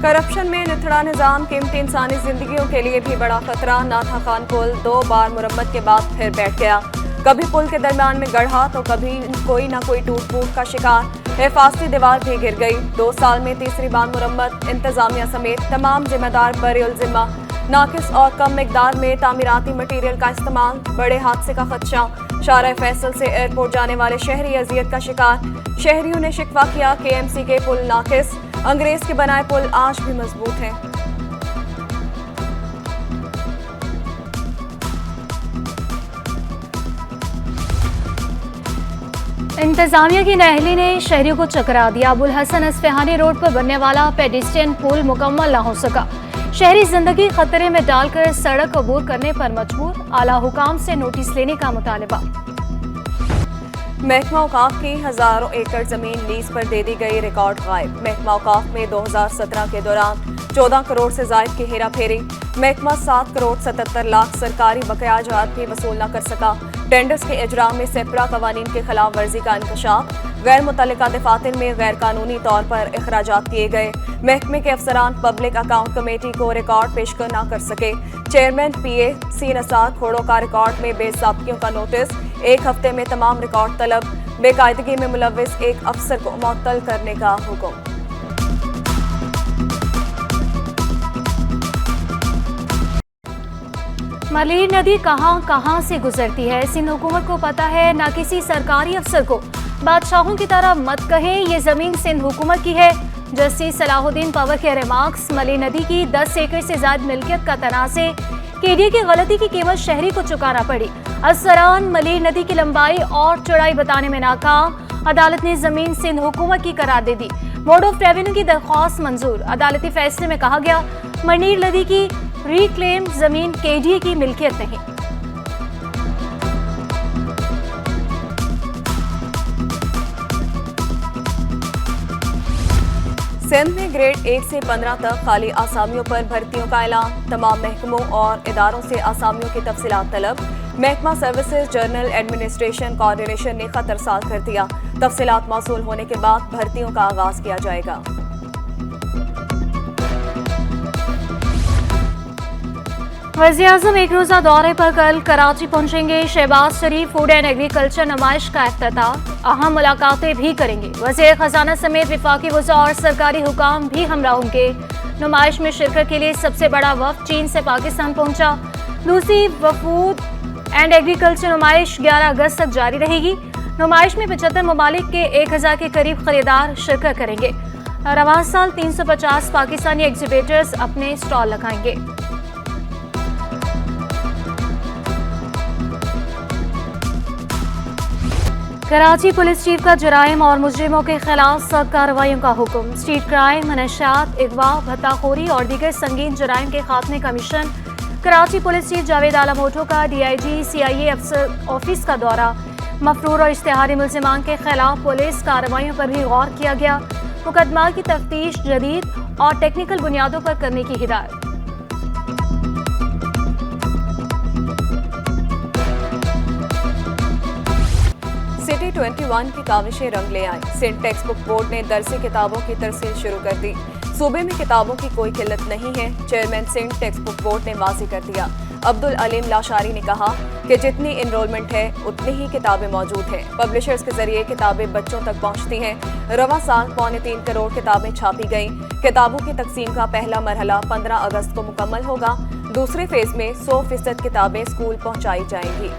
Corruption में निथड़ा निजाम कीमती इंसानी जिंदगियों के लिए भी बड़ा खतरा। नाथा खान पुल 2 बार मुरम्मत के बाद फिर बैठ गया। कभी पुल के दरमियान में गढ़ा तो कभी कोई ना कोई टूट फूट का शिकार। हिफाजती दीवार भी गिर गई। 2 साल में तीसरी बार मुरम्मत। इंतजामिया समेत तमाम जिम्मेदार बरे जिम्मा। नाकिस और कम मिकदार में तामीराती मटीरियल का इस्तेमाल। बड़े हादसे का खदशा। शाहराह फैसल से एयरपोर्ट जाने वाले शहरी अजियत का शिकार। शहरियों ने शिकवा किया KMC के पुल नाकिस। अंग्रेज के बनाए पुल आज भी मजबूत हैं। इंतजामिया की नाअहली ने शहरियों को चकरा दिया। अबुल हसन अस्फहानी रोड पर बनने वाला पेडिस्ट्रियन पुल मुकम्मल न हो सका। शहरी जिंदगी खतरे में डालकर सड़क अबूर करने पर मजबूर। आला हुकाम से नोटिस लेने का मुतालबा। महकमा औकाफ की हजारों एकड़ जमीन लीज पर दे दी गई, रिकॉर्ड गायब। महकमा औकाफ में 2017 के दौरान 14 करोड़ से जायद की हेरा फेरी। महकमा 7 करोड़ 77 लाख सरकारी बकाया जात भी वसूल न कर सका। टेंडर्स के इजरा में सेपरा कवानीन के खिलाफ वर्जी का इंकशाफ। गैर मुतल्लिका दफातर में गैर कानूनी तौर पर अखराजात किए गए। महकमे के अफसरान पब्लिक अकाउंट कमेटी को रिकॉर्ड पेशकर न कर सके। चेयरमैन PA सी नसार खोड़ों का रिकॉर्ड में बेज़ाब्तियों का नोटिस। 1 हफ्ते में तमाम रिकॉर्ड तलब। बेकायदगी में मुलव्विस एक अफसर को मुअत्तल करने का हुक्म। मलीर नदी कहां से गुजरती है, सिंध हुकूमत को पता है, ना किसी सरकारी अफसर को। बादशाहों की तरह मत कहें ये जमीन सिंध हुकूमत की है। जस्टिस सलाहुद्दीन पवर के रिमार्क्स। मलीर नदी की 10 एकड़ से ज्यादा मिल्कियत का तनाज़े। KDA की गलती की कीमत शहरी को चुकाना पड़ी। अफसरान मलीर नदी की लंबाई और चौड़ाई बताने में नाकाम। अदालत ने जमीन सिंध हुकूमत की करार दे दी। बोर्ड ऑफ रेवेन्यू की दरख्वास्त मंजूर। अदालती फैसले में कहा गया मलीर नदी की रिक्लेम जमीन KDA की मिल्कियत नहीं। सिंध में ग्रेड 1 से 15 तक खाली आसामियों पर भर्तियों का ऐलान। तमाम महकमों और इदारों से आसामियों की तफसीलात तलब। महकमा सर्विसेज जनरल एडमिनिस्ट्रेशन कोऑर्डिनेशन ने खत अरसाल कर दिया। तफसीलात मौसूल होने के बाद भर्तियों का आगाज किया जाएगा। वज़ीर-ए-आज़म एक रोज़ा दौरे पर कल कराची पहुंचेंगे। शहबाज शरीफ फूड एंड एग्रीकल्चर नुमाइश का इफ्तिताह। अहम मुलाकातें भी करेंगे। वज़ीर खजाना समेत विफाकी वज़ा और सरकारी हुकाम भी हमरा होंगे। नुमाइश में शिरकत के लिए सबसे बड़ा वफ़द चीन से पाकिस्तान पहुंचा। दूसरी वफूद एंड एग्रीकल्चर नुमाइश 11 अगस्त तक जारी रहेगी। नुमाइश में 75 ममालिक के 1000 के करीब खरीदार शिरकत करेंगे। रवां साल 350 पाकिस्तानी एग्जीबिटर्स अपने स्टॉल लगाएंगे। कराची पुलिस चीफ का जराइम और मुजरिमों के खिलाफ सख्त कार्रवाइयों का हुक्म। स्ट्रीट क्राइम, मनशियात, अगवा, भत्ताखोरी और दीगर संगीन जराइम के खात्मे का मिशन। कराची पुलिस चीफ जावेद आलम भुट्टो का DIG CIA अफसर ऑफिस का दौरा। मफरूर और इश्तिहारी मुल्जिमान के खिलाफ पुलिस कार्रवाइयों पर भी गौर किया गया। मुकदमा की तफ्तीश जदीद और टेक्निकल बुनियादों पर करने की हिदायत। सिटी 21 की काविशें रंग ले आई। सिंध टेक्स्ट बुक बोर्ड ने दरसी किताबों की तरसील शुरू कर दी। सूबे में किताबों की कोई किल्लत नहीं है। Chairman Sindh textbook board ने वाज़ेह कर दिया। अब्दुल अलीम लाशारी ने कहा कि जितनी इनरोलमेंट है उतनी ही किताबें मौजूद हैं। पब्लिशर्स के जरिए किताबें बच्चों तक पहुंचती हैं। रवां साल 3.25 करोड़ किताबें छापी गईं। किताबों की तकसीम का पहला मरहला 15 अगस्त को मुकम्मल होगा। दूसरे फेज में 100% किताबें स्कूल पहुंचाई जाएंगी।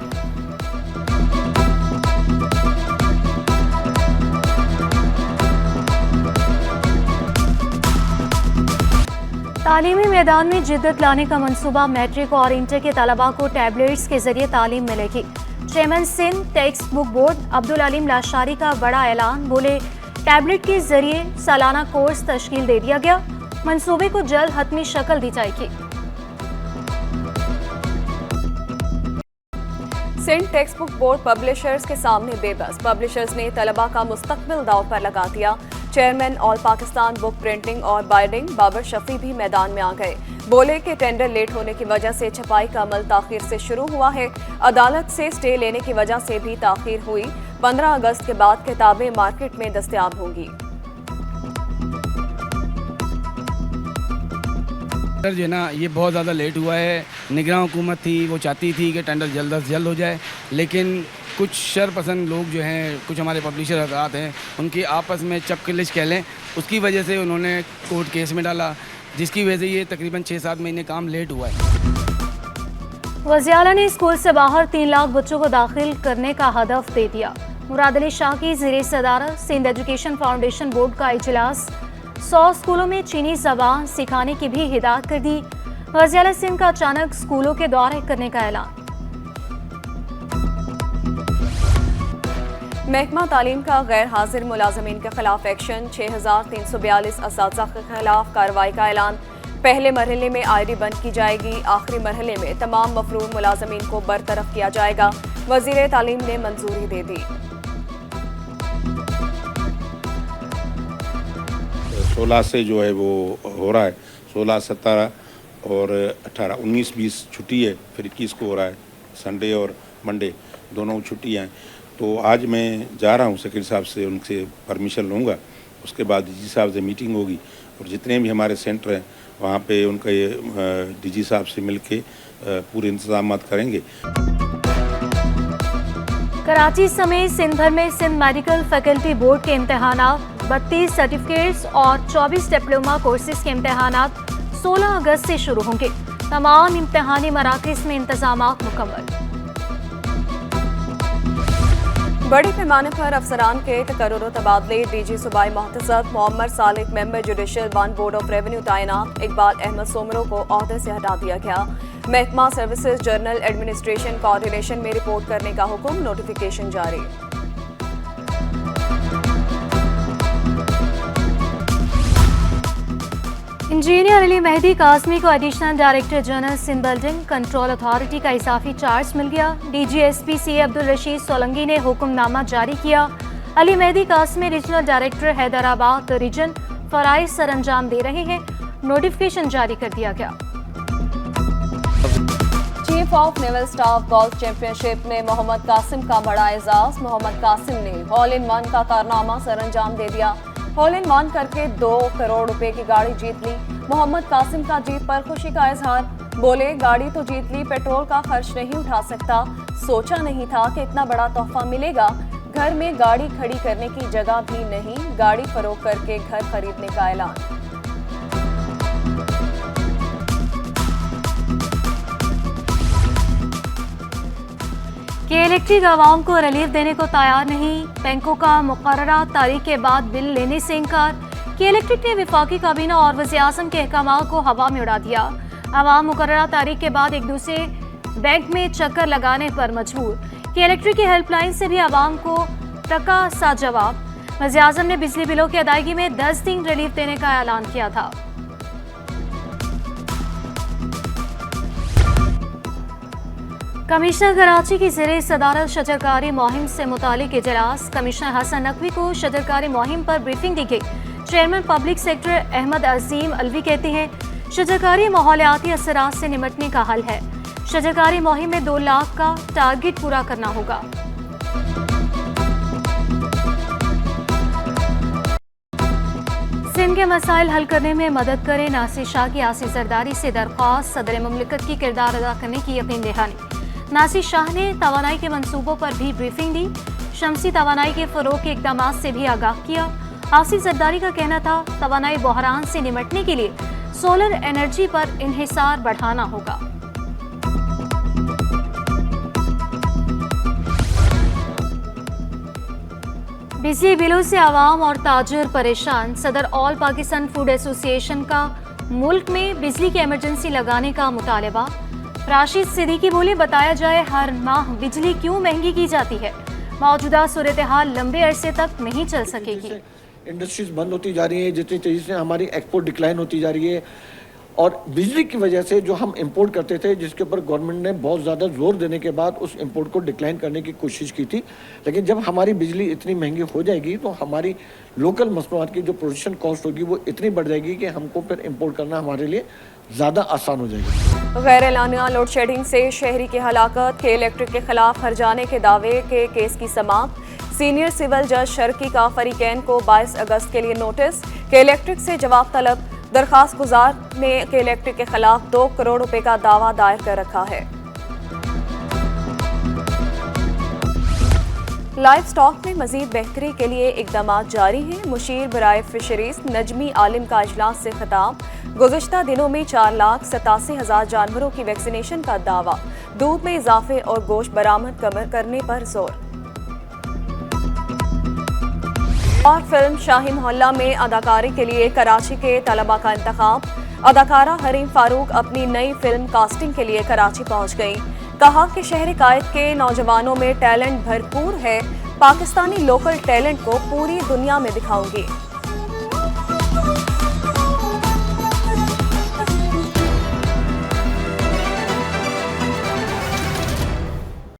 तालीमी मैदान में जिद्दत लाने का मंसूबा। मैट्रिक और इंटर के तलबा को टैबलेट्स के जरिए तालीम मिलेगी। Chairman Sindh textbook board Abdul Aleem Lashari का बड़ा ऐलान। बोले टैबलेट के जरिए सालाना कोर्स तश्कील दे दिया गया। मंसूबे को जल्द हतमी शक्ल दी जाएगी। Sindh textbook board publishers के सामने बेबस। पब्लिशर्स ने तलबा का मुस्तकबिल दांव पर लगा दिया। Chairman all Pakistan book printing और बाइंडिंग बाबर शफी भी मैदान में आ गए। बोले कि टेंडर लेट होने की वजह से छपाई का अमल ताखीर से शुरू हुआ है। अदालत से स्टे लेने की वजह से भी ताखीर हुई। 15 अगस्त के बाद किताबें मार्केट में दस्तयाब होंगी। सर जो है ना, ये बहुत ज़्यादा लेट हुआ है। निगरान हुकूमत थी, वो चाहती थी कि टेंडर जल्द से जल्द हो जाए, लेकिन कुछ शरपसंद लोग जो हैं, कुछ हमारे पब्लिशर हजरात हैं, उनकी आपस में चपकलिश कह लें, उसकी वजह से उन्होंने कोर्ट केस में डाला, जिसकी वजह से ये तकरीबन 6-7 महीने काम लेट हुआ है। वज़ीर ने स्कूल से बाहर 3 लाख बच्चों को दाखिल करने का हदफ दे दिया। मुराद अली शाह की ज़ेरे सदारत सिंध एजुकेशन फाउंडेशन बोर्ड का इजलास 100 स्कूलों में चीनी ज़बान सिखाने की भी हिदायत कर दी। वज़ीर सिंध का अचानक स्कूलों के दौरे करने का ऐलान। महकमा तालीम का गैर हाजिर मुलाजमीन के खिलाफ एक्शन, 6342 असातिज़ा के खिलाफ कार्रवाई का ऐलान। पहले मरहले में आईडी बंद की जाएगी, आखिरी मरहले में तमाम मफरूर मुलाजमीन को बरतरफ किया जाएगा। वज़ीर तालीम ने मंजूरी दे दी। 16 से जो है वो हो रहा है, 16, 17 और 18, 19, 20 छुट्टी है, फिर 21 को हो रहा है, संडे और मंडे दोनों छुट्टियाँ हैं। तो आज मैं जा रहा हूँ सेक्रेटरी साहब से, उनसे परमिशन लूँगा, उसके बाद डीजी साहब से मीटिंग होगी और जितने भी हमारे सेंटर हैं वहाँ पे उनका ये डीजी साहब से मिलके पूरे इंतजाम करेंगे। कराची समेत सिंध भर में सिंध मेडिकल फैकल्टी बोर्ड के इम्तहानात, 32 सर्टिफिकेट्स और 24 डिप्लोमा कोर्सेज के इम्तहानात 16 अगस्त से शुरू होंगे। तमाम इम्तहानी मराकज़ में इंतजामात मुकम्मल। बड़े पैमाने पर अफसरान के तकर्रुर तबादले, डीजी सूबाई मोहतसब Mohammad Salik member judicial one board of revenue तैनात, इकबाल अहमद सोमरो को ओहदे से हटा दिया गया। महकमा सर्विसेज जर्नल एडमिनिस्ट्रेशन कोऑर्डिनेशन में रिपोर्ट करने का हुक्म, नोटिफिकेशन जारी। इंजीनियर अली मेहदी कासमी को additional director general Sindh building control authority का इजाफी चार्ज मिल गया। डीजीएसपी सी अब्दुल रशीद सोलंगी ने हुक्मनामा जारी किया। Ali Mehdi Qasmi regional director Hyderabad region फराइज सर अंजाम दे रहे हैं, नोटिफिकेशन जारी कर दिया गया। Chief of naval staff golf championship में मोहम्मद कासिम का बड़ा एजाज। मोहम्मद कासिम ने हॉल इन वन का कारनामा सर अंजाम दे दिया। हॉल इन वन करके 2 करोड़ रुपए की गाड़ी जीत ली। मोहम्मद कासिम का जीत पर खुशी का इजहार, बोले गाड़ी तो जीत ली, पेट्रोल का खर्च नहीं उठा सकता, सोचा नहीं था कि इतना बड़ा तोहफा मिलेगा। घर में गाड़ी खड़ी करने की जगह भी नहीं, गाड़ी फरोख्त करके घर खरीदने का ऐलान। के इलेक्ट्रिक आवाम को रिलीफ देने को तैयार नहीं, बैंकों का मुकर्ररा तारीख के बाद बिल लेने से इनकार। के इलेक्ट्रिक ने वफाकी काबीना और वज़ीर-ए-आज़म के अहकाम को हवा में उड़ा दिया। आवाम मुकर्ररा तारीख के बाद एक दूसरे बैंक में चक्कर लगाने पर मजबूर। के इलेक्ट्रिक की हेल्पलाइन से भी आवाम को टका सा जवाब। वज़ीर-ए-आज़म ने बिजली बिलों की अदायगी में 10 दिन रिलीफ देने का ऐलान किया था। कमिश्नर कराची की ज़ेरे सदारत शजरकारी मुहिम से मुतालिक इजलास। कमिश्नर हसन नकवी को शजरकारी मुहिम पर ब्रीफिंग दी गई। चेयरमैन पब्लिक सेक्टर अहमद अजीम अलवी कहते हैं शजरकारी माहौलियाती असरात से निमटने का हल है। शजरकारी मुहिम में 2 लाख का टारगेट पूरा करना होगा। सिंध के मसाइल हल करने में मदद करें, नासिर शाह की आसिफ जरदारी से दरख्वास्त। सदर मुमलिकत की किरदार अदा करने की यकीन दहानी। नासिर शाह ने तवानाई के मंसूबों पर भी ब्रीफिंग दी। शमसी तवानाई के फ़रोग़ के इक़दामात से भी आगाह किया। आसिफ जरदारी का कहना था तवानाई बहरान से निमटने के लिए सोलर एनर्जी पर इन्हिसार बढ़ाना होगा। बिजली बिलों से आवाम और ताजिर परेशान। सदर ऑल पाकिस्तान फूड एसोसिएशन का मुल्क में बिजली की इमरजेंसी लगाने का मुतालबा। राशिद सिद्दीकी बोले बताया जाए हर माह बिजली क्यों महंगी की जाती है, मौजूदा सूरत हाल लंबे अरसे तक नहीं चल सकेगी। इंडस्ट्रीज बंद होती जा रही है, जितनी तेजी से हमारी एक्सपोर्ट डिक्लाइन होती जा रही है और बिजली की वजह से जो हम इंपोर्ट करते थे, जिसके ऊपर गवर्नमेंट ने बहुत ज़्यादा जोर देने के बाद उस इंपोर्ट को डिक्लाइन करने की कोशिश की थी, लेकिन जब हमारी बिजली इतनी महंगी हो जाएगी तो हमारी लोकल मसनूआत की जो प्रोडक्शन कॉस्ट होगी वो इतनी बढ़ जाएगी कि हमको फिर इंपोर्ट करना हमारे लिए ज़्यादा आसान हो जाएगा। गैर एलानिया लोड शेडिंग से शहरी की हलाकत। के इलेक्ट्रिक के खिलाफ हर्जाने के दावे के केस की समाप्त। सीनियर सिविल जज शर्की का फरीकैन को 22 अगस्त के लिए नोटिस। के इलेक्ट्रिक से जवाब तलब। दरखास्त गुजार ने के इलेक्ट्रिक के खिलाफ 2 करोड़ रुपए का दावा दायर कर रखा है। लाइव स्टॉक में मजीद बेहतरी के लिए इकदाम जारी हैं। मुशीर बराए फिशरीज नजमी आलिम का इजलास से खिताब। गुज़िश्ता दिनों में 4,87,000 जानवरों की वैक्सीनेशन का दावा। दूध में इजाफे और गोश्त बरामद करने पर जोर। और फिल्म शाही मोहल्ला में अदाकारी के लिए कराची के तलबा का इंतखाब। अदाकारा हरीम फारूक अपनी नई फिल्म कास्टिंग के लिए कराची पहुंच गई। कहा कि शहर कायद के नौजवानों में टैलेंट भरपूर है। पाकिस्तानी लोकल टैलेंट को पूरी दुनिया में दिखाऊंगी।